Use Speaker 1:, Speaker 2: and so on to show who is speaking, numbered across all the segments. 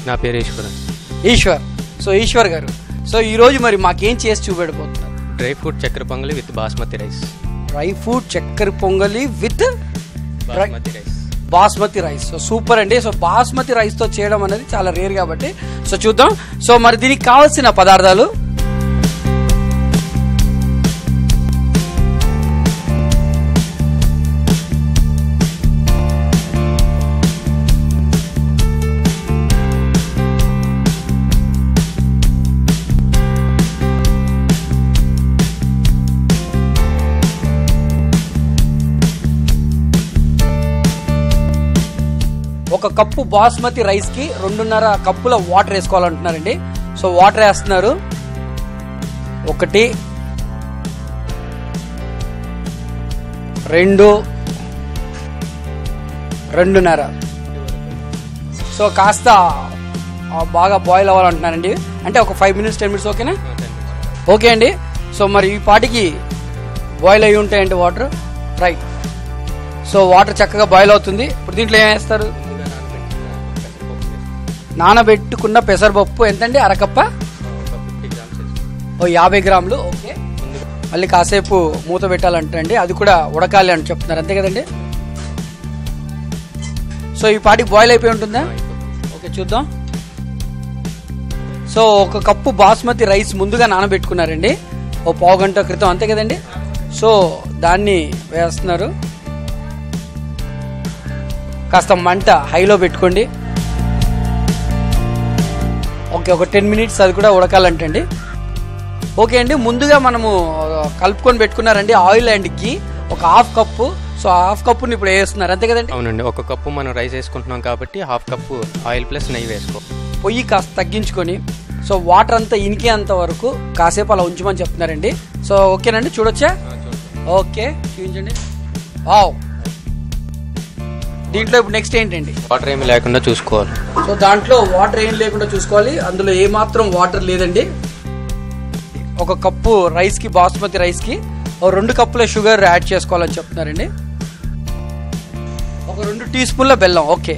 Speaker 1: నా పేరు ఈశ్వర్.
Speaker 2: ఈశ్వర్. సో ఈశ్వర్ గారు, సో ఈరోజు మరి మాకేం చేసి చూపెట్టబోతున్నారు?
Speaker 1: డ్రై ఫ్రూట్ చక్కెర పొంగలి with basmati rice.
Speaker 2: Dry fruit చక్కెర పొంగలి with
Speaker 1: basmati rice.
Speaker 2: Basmati rice. So super అండి. సో బాస్మతి రైస్తో చేయడం అనేది చాలా రేర్ కాబట్టి సో చూద్దాం. సో మరి దీనికి కావాల్సిన పదార్థాలు: ఒక కప్పు బాస్మతి రైస్ కి 2.5 కప్పుల వాటర్ వేసుకోవాలంటున్నారండి. సో వాటర్ వేస్తున్నారు. 1 2 2.5. సో కాస్త బాగా బాయిల్ అవ్వాలంటున్నారండి. అంటే ఒక 5 minutes 10 minutes ఓకేనా? ఓకే అండి. సో మరి ఈ పాటికి బాయిల్ అయ్యి ఉంటాయండి వాటర్. రైట్. సో వాటర్ చక్కగా బాయిల్ అవుతుంది. ఇప్పుడు దీంట్లో ఏం వేస్తారు? నానబెట్టుకున్న పెసరపప్పు. ఎంతండి? అరకప్ప? 50 గ్రాములు. ఓకే. మళ్ళీ కాసేపు మూత పెట్టాలంటండి, అది కూడా ఉడకాలి అని చెప్తున్నారు, అంతే కదండి? సో ఈ పాటికి బాయిల్ అయిపోయి ఉంటుందా? ఓకే, చూద్దాం. సో 1 కప్పు బాస్మతి రైస్ ముందుగా నానబెట్టుకున్నారండి, ఓ పావు గంట క్రితం, అంతే కదండి? సో దాన్ని వేస్తున్నారు. కాస్త మంట హైలో పెట్టుకోండి. ఓకే, ఒక 10 minutes అది కూడా ఉడకాలంటండి. ఓకే అండి. ముందుగా మనము కలుపుకొని పెట్టుకున్నారండి ఆయిల్ అండ్ గీ, ఒక 1/2 కప్పు. సో 1/2 కప్పుని ఇప్పుడు వేస్తున్నారు, అంతే కదండి?
Speaker 1: అవునండి. 1 కప్పు మనం రైస్ వేసుకుంటున్నాం కాబట్టి 1/2 కప్పు ఆయిల్ ప్లస్ నెయ్యి వేసుకో.
Speaker 2: పొయ్యి కాస్త తగ్గించుకొని సో వాటర్ అంతా ఇనికేంత వరకు కాసేపు అలా ఉంచమని చెప్తున్నారండి. సో ఓకేనండి, చూడొచ్చా? ఓకే, చూపించండి. వావ్. దీంట్లో ఇప్పుడు నెక్స్ట్ ఏంటండి?
Speaker 1: వాటర్ ఏమి లేకుండా చూసుకోవాలి.
Speaker 2: సో దాంట్లో వాటర్ ఏం లేకుండా చూసుకోవాలి. అందులో ఏమాత్రం వాటర్ లేదండి. 1 కప్పు రైస్ కి, బాస్మతి రైస్ కి 2 కప్పుల షుగర్ యాడ్ చేసుకోవాలని చెప్తున్నారండి. ఒక 2 టీ స్పూన్ల బెల్లం. ఓకే.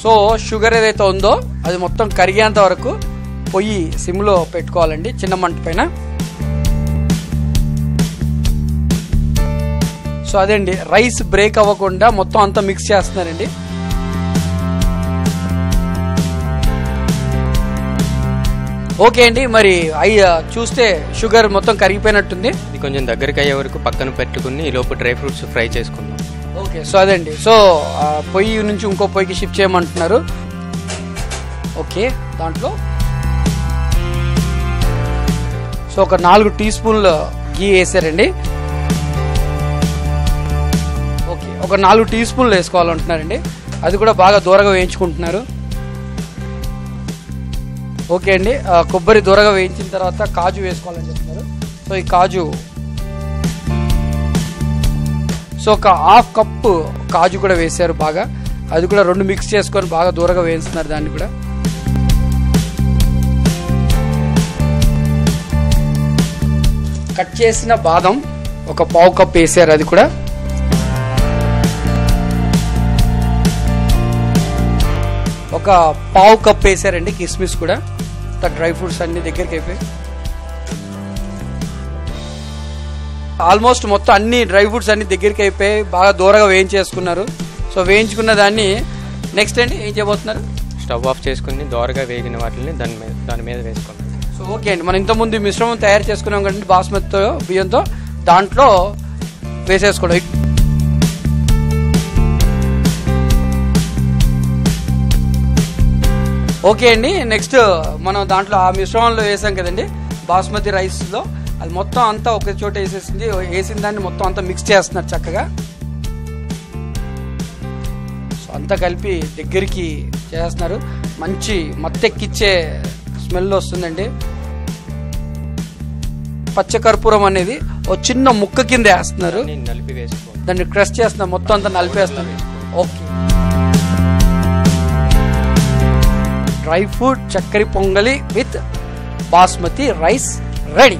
Speaker 2: సో షుగర్ ఏదైతే ఉందో అది మొత్తం కరిగేంత వరకు పొయ్యి సిమ్లో పెట్టుకోవాలండి, చిన్న మంట పైన. సో అదేండి, రైస్ బ్రేక్ అవ్వకుండా మొత్తం అంతా మిక్స్ చేస్తున్నారండి. ఓకే అండి. మరి చూస్తే షుగర్ మొత్తం కరిగిపోయినట్టుంది.
Speaker 1: ఇది కొంచెం దగ్గరికి అయ్యే వరకు పక్కన పెట్టుకుని ఈ లోపు డ్రై ఫ్రూట్స్ ఫ్రై చేసుకుందాం.
Speaker 2: ఓకే. సో అదండి. సో పొయ్యి నుంచి ఇంకో పొయ్యికి షిఫ్ట్ చేయమంటున్నారు. ఓకే. దాంట్లో సో ఒక 4 టీ స్పూన్ల గీ వేసారండి. ఓకే, ఒక 4 టీ స్పూన్లు వేసుకోవాలంటున్నారండి. అది కూడా బాగా దూరగా వేయించుకుంటున్నారు. ఓకే అండి. కొబ్బరి దూరగా వేయించిన తర్వాత కాజు వేసుకోవాలని చెప్తున్నారు. సో ఈ కాజు, సో ఒక 1/2 కప్పు కాజు కూడా వేసారు బాగా. అది కూడా 2 మిక్స్ చేసుకొని బాగా దూరగా వేయిస్తున్నారు దాన్ని కూడా. కట్ చేసిన బాదం ఒక పావు కప్ వేసారు, అది కూడా. ఒక పావు కప్ వేసారండి కిస్మిస్ కూడా. డ్రై ఫ్రూట్స్ అన్ని దగ్గరికి అయిపోయి ఆల్మోస్ట్ మొత్తం అన్ని డ్రై ఫ్రూట్స్ అన్ని దగ్గరికి అయిపోయి బాగా దూరగా వేయించేసుకున్నారు. సో వేయించుకున్న దాన్ని నెక్స్ట్ అండి ఏం చేయబోతున్నారు?
Speaker 1: స్టవ్ ఆఫ్ చేసుకుని దోరగా వేగిన వాటిని దాని మీద వేసుకోండి.
Speaker 2: సో ఓకే అండి. మనం ఇంతకుముందు మిశ్రమం తయారు చేసుకున్నాం కదండి బాస్మతితో బియ్యంతో, దాంట్లో వేసేసుకోండి. ఓకే అండి. నెక్స్ట్ మనం దాంట్లో ఆ మిశ్రమంలో వేసాం కదండి బాస్మతి రైస్లో, అది మొత్తం అంతా ఒక చోట వేసేసింది. వేసిన దాన్ని మొత్తం అంతా మిక్స్ చేస్తున్నారు చక్కగా. సో అంతా కలిపి దగ్గరికి చేస్తున్నారు. మంచి మత్తెక్కిచ్చే స్మెల్ వస్తుందండి. పచ్చకర్పూరం అనేది ఓ చిన్న ముక్క కింద వేస్తున్నారు,
Speaker 1: నలిపి వేసుకోండి.
Speaker 2: దాన్ని క్రష్ చేస్తున్నారు, మొత్తం అంతా నలిపేస్తున్నారు. ఓకే. డ్రై ఫ్రూట్ చక్కెర పొంగలి విత్ బాస్మతి రైస్ రెడీ.